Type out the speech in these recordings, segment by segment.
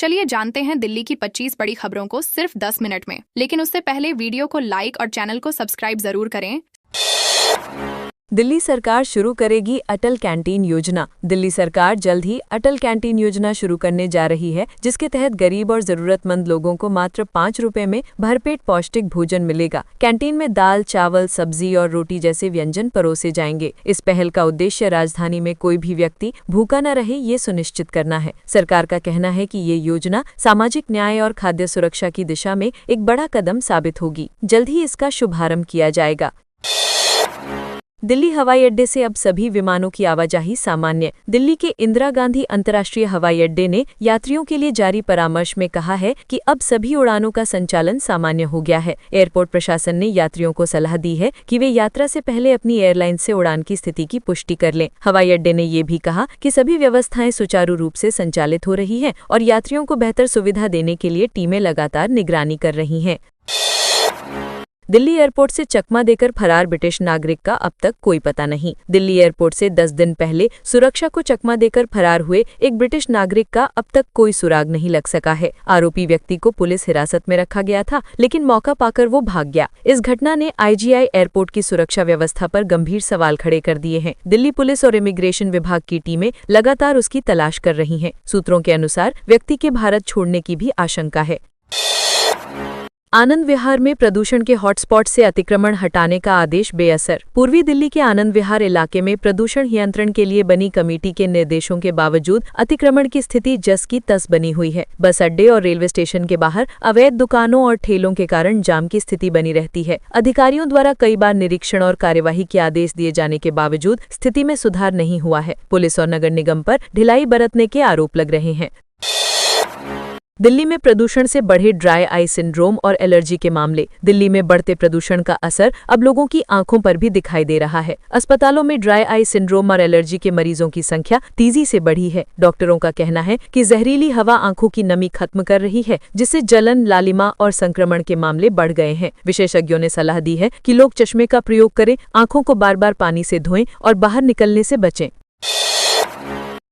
चलिए जानते हैं दिल्ली की 25 बड़ी खबरों को सिर्फ 10 मिनट में। लेकिन उससे पहले वीडियो को लाइक और चैनल को सब्सक्राइब जरूर करें। दिल्ली सरकार शुरू करेगी अटल कैंटीन योजना। दिल्ली सरकार जल्द ही अटल कैंटीन योजना शुरू करने जा रही है, जिसके तहत गरीब और जरूरतमंद लोगों को मात्र 5 रुपए में भरपेट पौष्टिक भोजन मिलेगा। कैंटीन में दाल, चावल, सब्जी और रोटी जैसे व्यंजन परोसे जाएंगे। इस पहल का उद्देश्य राजधानी में कोई भी व्यक्ति भूखा न रहे, ये सुनिश्चित करना है। सरकार का कहना है कि ये योजना सामाजिक न्याय और खाद्य सुरक्षा की दिशा में एक बड़ा कदम साबित होगी। जल्द ही इसका शुभारंभ किया जाएगा। दिल्ली हवाई अड्डे से अब सभी विमानों की आवाजाही सामान्य। दिल्ली के इंदिरा गांधी अंतर्राष्ट्रीय हवाई अड्डे ने यात्रियों के लिए जारी परामर्श में कहा है कि अब सभी उड़ानों का संचालन सामान्य हो गया है। एयरपोर्ट प्रशासन ने यात्रियों को सलाह दी है कि वे यात्रा से पहले अपनी एयरलाइन से उड़ान की स्थिति की पुष्टि कर लें। हवाई अड्डे ने ये भी कहा कि सभी व्यवस्थाएं सुचारू रूप से संचालित हो रही हैं और यात्रियों को बेहतर सुविधा देने के लिए टीमें लगातार निगरानी कर रही हैं। दिल्ली एयरपोर्ट से चकमा देकर फरार ब्रिटिश नागरिक का अब तक कोई पता नहीं। दिल्ली एयरपोर्ट से 10 दिन पहले सुरक्षा को चकमा देकर फरार हुए एक ब्रिटिश नागरिक का अब तक कोई सुराग नहीं लग सका है। आरोपी व्यक्ति को पुलिस हिरासत में रखा गया था, लेकिन मौका पाकर वो भाग गया। इस घटना ने आईजीआई एयरपोर्ट की सुरक्षा व्यवस्था पर गंभीर सवाल खड़े कर दिए हैं। दिल्ली पुलिस और इमिग्रेशन विभाग की टीमें लगातार उसकी तलाश कर रही हैं। सूत्रों के अनुसार व्यक्ति के भारत छोड़ने की भी आशंका है। आनंद विहार में प्रदूषण के हॉटस्पॉट से अतिक्रमण हटाने का आदेश बेअसर। पूर्वी दिल्ली के आनंद विहार इलाके में प्रदूषण नियंत्रण के लिए बनी कमेटी के निर्देशों के बावजूद अतिक्रमण की स्थिति जस की तस बनी हुई है। बस अड्डे और रेलवे स्टेशन के बाहर अवैध दुकानों और ठेलों के कारण जाम की स्थिति बनी रहती है। अधिकारियों द्वारा कई बार निरीक्षण और कार्यवाही के आदेश दिए जाने के बावजूद स्थिति में सुधार नहीं हुआ है। पुलिस और नगर निगम पर ढिलाई बरतने के आरोप लग रहे हैं। दिल्ली में प्रदूषण से बढ़े ड्राई आई सिंड्रोम और एलर्जी के मामले। दिल्ली में बढ़ते प्रदूषण का असर अब लोगों की आंखों पर भी दिखाई दे रहा है। अस्पतालों में ड्राई आई सिंड्रोम और एलर्जी के मरीजों की संख्या तेजी से बढ़ी है। डॉक्टरों का कहना है कि जहरीली हवा आंखों की नमी खत्म कर रही है, जिससे जलन, लालिमा और संक्रमण के मामले बढ़ गए हैं। विशेषज्ञों ने सलाह दी है कि लोग चश्मे का प्रयोग करें, आंखों को बार बार पानी से धोएं और बाहर निकलने से बचें।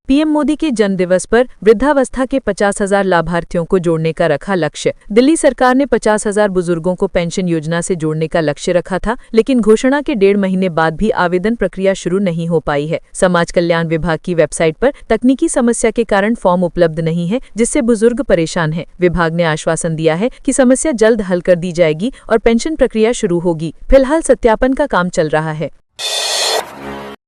पीएम मोदी के जन्मदिवस पर वृद्धावस्था के 50,000 लाभार्थियों को जोड़ने का रखा लक्ष्य। दिल्ली सरकार ने 50,000 बुजुर्गों को पेंशन योजना से जोड़ने का लक्ष्य रखा था, लेकिन घोषणा के 1.5 महीने बाद भी आवेदन प्रक्रिया शुरू नहीं हो पाई है। समाज कल्याण विभाग की वेबसाइट पर तकनीकी समस्या के कारण फॉर्म उपलब्ध नहीं है, जिससे बुजुर्ग परेशान हैं। विभाग ने आश्वासन दिया है कि समस्या जल्द हल कर दी जाएगी और पेंशन प्रक्रिया शुरू होगी। फिलहाल सत्यापन का काम चल रहा है।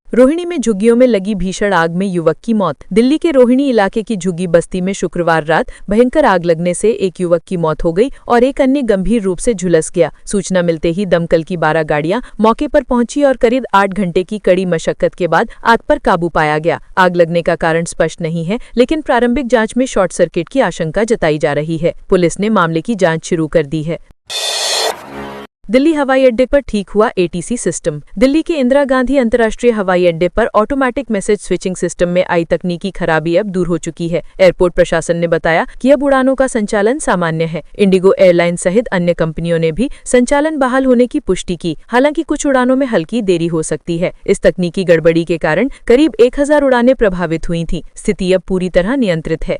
रोहिणी में झुग्गियों में लगी भीषण आग में युवक की मौत। दिल्ली के रोहिणी इलाके की झुग्गी बस्ती में शुक्रवार रात भयंकर आग लगने से एक युवक की मौत हो गई और एक अन्य गंभीर रूप से झुलस गया। सूचना मिलते ही दमकल की 12 गाड़ियां मौके पर पहुंची और करीब 8 घंटे की कड़ी मशक्कत के बाद आग पर काबू पाया गया। आग लगने का कारण स्पष्ट नहीं है, लेकिन प्रारंभिक जांच में शॉर्ट सर्किट की आशंका जताई जा रही है। पुलिस ने मामले की जांच शुरू कर दी है। दिल्ली हवाई अड्डे पर ठीक हुआ एटीसी सिस्टम। दिल्ली के इंदिरा गांधी अंतर्राष्ट्रीय हवाई अड्डे पर ऑटोमेटिक मैसेज स्विचिंग सिस्टम में आई तकनीकी खराबी अब दूर हो चुकी है। एयरपोर्ट प्रशासन ने बताया कि अब उड़ानों का संचालन सामान्य है। इंडिगो एयरलाइन सहित अन्य कंपनियों ने भी संचालन बहाल होने की पुष्टि की। हालांकि कुछ उड़ानों में हल्की देरी हो सकती है। इस तकनीकी गड़बड़ी के कारण करीब 1000 उड़ानें प्रभावित हुई थीं। स्थिति अब पूरी तरह नियंत्रित है।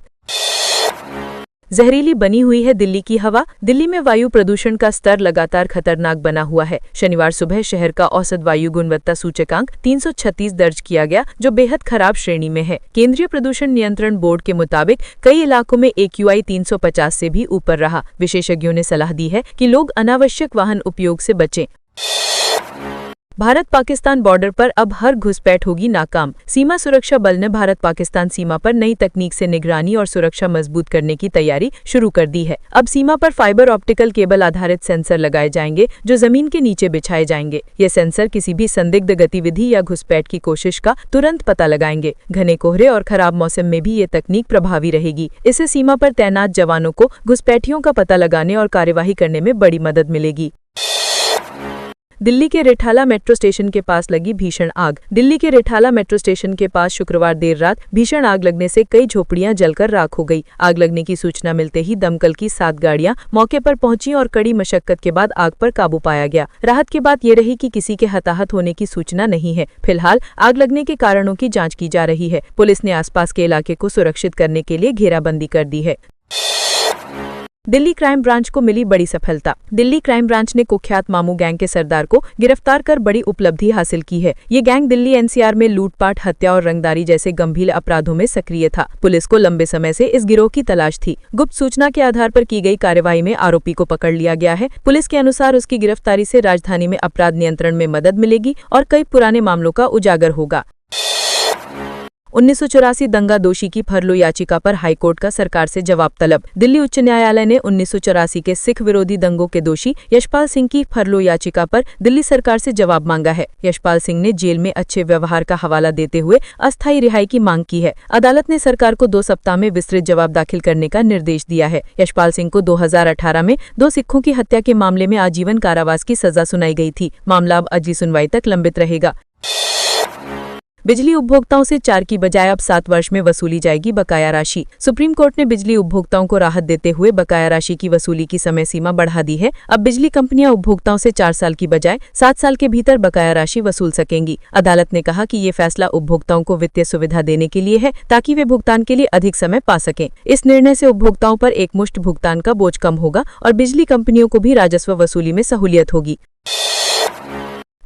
जहरीली बनी हुई है दिल्ली की हवा। दिल्ली में वायु प्रदूषण का स्तर लगातार खतरनाक बना हुआ है। शनिवार सुबह शहर का औसत वायु गुणवत्ता सूचकांक 336 दर्ज किया गया, जो बेहद खराब श्रेणी में है। केंद्रीय प्रदूषण नियंत्रण बोर्ड के मुताबिक कई इलाकों में AQI 350 से भी ऊपर रहा। विशेषज्ञों ने सलाह दी है कि लोग अनावश्यक वाहन उपयोग से बचें। भारत पाकिस्तान बॉर्डर पर अब हर घुसपैठ होगी नाकाम। सीमा सुरक्षा बल ने भारत पाकिस्तान सीमा पर नई तकनीक से निगरानी और सुरक्षा मजबूत करने की तैयारी शुरू कर दी है। अब सीमा पर फाइबर ऑप्टिकल केबल आधारित सेंसर लगाए जाएंगे, जो जमीन के नीचे बिछाए जाएंगे। ये सेंसर किसी भी संदिग्ध गतिविधि या घुसपैठ की कोशिश का तुरंत पता लगाएंगे। घने कोहरे और खराब मौसम में भी ये तकनीक प्रभावी रहेगी। इससे सीमा पर तैनात जवानों को घुसपैठियों का पता लगाने और कार्यवाही करने में बड़ी मदद मिलेगी। दिल्ली के रिठाला मेट्रो स्टेशन के पास लगी भीषण आग। दिल्ली के रिठाला मेट्रो स्टेशन के पास शुक्रवार देर रात भीषण आग लगने से कई झोपड़ियां जलकर राख हो गई। आग लगने की सूचना मिलते ही दमकल की 7 गाड़ियां मौके पर पहुंची और कड़ी मशक्कत के बाद आग पर काबू पाया गया। राहत की बात ये रही कि किसी के हताहत होने की सूचना नहीं है। फिलहाल आग लगने के कारणों की जाँच की जा रही है। पुलिस ने आसपास के इलाके को सुरक्षित करने के लिए घेराबंदी कर दी है। दिल्ली क्राइम ब्रांच को मिली बड़ी सफलता। दिल्ली क्राइम ब्रांच ने कुख्यात मामू गैंग के सरदार को गिरफ्तार कर बड़ी उपलब्धि हासिल की है। ये गैंग दिल्ली एनसीआर में लूटपाट, हत्या और रंगदारी जैसे गंभीर अपराधों में सक्रिय था। पुलिस को लंबे समय से इस गिरोह की तलाश थी। गुप्त सूचना के आधार पर की गई कार्रवाई में आरोपी को पकड़ लिया गया है। पुलिस के अनुसार उसकी गिरफ्तारी से राजधानी में अपराध नियंत्रण में मदद मिलेगी और कई पुराने मामलों का उजागर होगा। 1984 दंगा दोषी की फरलो याचिका पर हाईकोर्ट का सरकार से जवाब तलब। दिल्ली उच्च न्यायालय ने 1984 के सिख विरोधी दंगों के दोषी यशपाल सिंह की फरलो याचिका पर दिल्ली सरकार से जवाब मांगा है। यशपाल सिंह ने जेल में अच्छे व्यवहार का हवाला देते हुए अस्थायी रिहाई की मांग की है। अदालत ने सरकार को 2 सप्ताह में विस्तृत जवाब दाखिल करने का निर्देश दिया है। यशपाल सिंह को 2018 में 2 सिखों की हत्या के मामले में आजीवन कारावास की सजा सुनाई गई थी। मामला अब अगली सुनवाई तक लंबित रहेगा। बिजली उपभोक्ताओं से 4 की बजाय अब 7 वर्ष में वसूली जाएगी बकाया राशि। सुप्रीम कोर्ट ने बिजली उपभोक्ताओं को राहत देते हुए बकाया राशि की वसूली की समय सीमा बढ़ा दी है। अब बिजली कंपनियां उपभोक्ताओं से 4 साल की बजाय 7 साल के भीतर बकाया राशि वसूल सकेंगी। अदालत ने कहा कि ये फैसला उपभोक्ताओं को वित्तीय सुविधा देने के लिए है ताकि वे भुगतान के लिए अधिक समय पा सकें। इस निर्णय से उपभोक्ताओं पर एकमुश्त भुगतान का बोझ कम होगा और बिजली कंपनियों को भी राजस्व वसूली में सहूलियत होगी।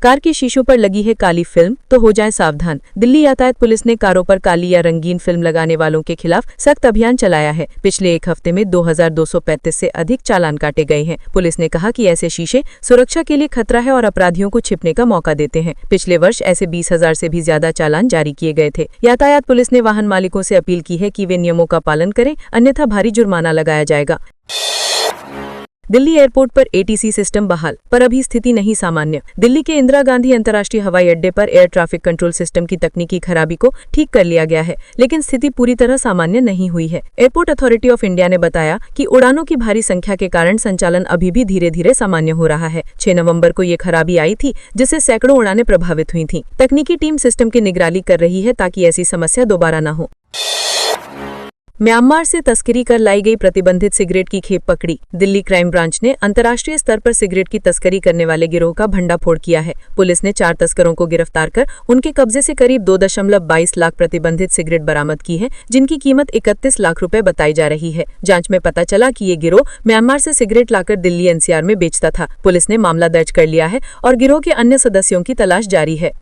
कार के शीशों पर लगी है काली फिल्म तो हो जाए सावधान। दिल्ली यातायात पुलिस ने कारों पर काली या रंगीन फिल्म लगाने वालों के खिलाफ सख्त अभियान चलाया है। पिछले एक हफ्ते में 2235 से अधिक चालान काटे गए हैं। पुलिस ने कहा कि ऐसे शीशे सुरक्षा के लिए खतरा है और अपराधियों को छिपने का मौका देते हैं। पिछले वर्ष ऐसे 20,000 से भी ज्यादा चालान जारी किए गए थे। यातायात पुलिस ने वाहन मालिकों से अपील की है कि वे नियमों का पालन करें, अन्यथा भारी जुर्माना लगाया जाएगा। दिल्ली एयरपोर्ट पर एटीसी सिस्टम बहाल, पर अभी स्थिति नहीं सामान्य। दिल्ली के इंदिरा गांधी अंतर्राष्ट्रीय हवाई अड्डे पर एयर ट्रैफिक कंट्रोल सिस्टम की तकनीकी खराबी को ठीक कर लिया गया है, लेकिन स्थिति पूरी तरह सामान्य नहीं हुई है। एयरपोर्ट अथॉरिटी ऑफ इंडिया ने बताया कि उड़ानों की भारी संख्या के कारण संचालन अभी भी धीरे धीरे सामान्य हो रहा है। 6 नवंबर को ये खराबी आई थी, जिससे सैकड़ों उड़ानें प्रभावित हुई थीं। तकनीकी टीम सिस्टम की निगरानी कर रही है ताकि ऐसी समस्या दोबारा न हो। म्यांमार से तस्करी कर लाई गई प्रतिबंधित सिगरेट की खेप पकड़ी। दिल्ली क्राइम ब्रांच ने अंतर्राष्ट्रीय स्तर पर सिगरेट की तस्करी करने वाले गिरोह का भंडाफोड़ किया है। पुलिस ने 4 तस्करों को गिरफ्तार कर उनके कब्जे से करीब 2.22 लाख प्रतिबंधित सिगरेट बरामद की है, जिनकी कीमत 31 लाख रुपए बताई जा रही है। जांच में पता चला कि ये गिरोह म्यांमार से सिगरेट लाकर दिल्ली एनसीआर में बेचता था। पुलिस ने मामला दर्ज कर लिया है और गिरोह के अन्य सदस्यों की तलाश जारी है।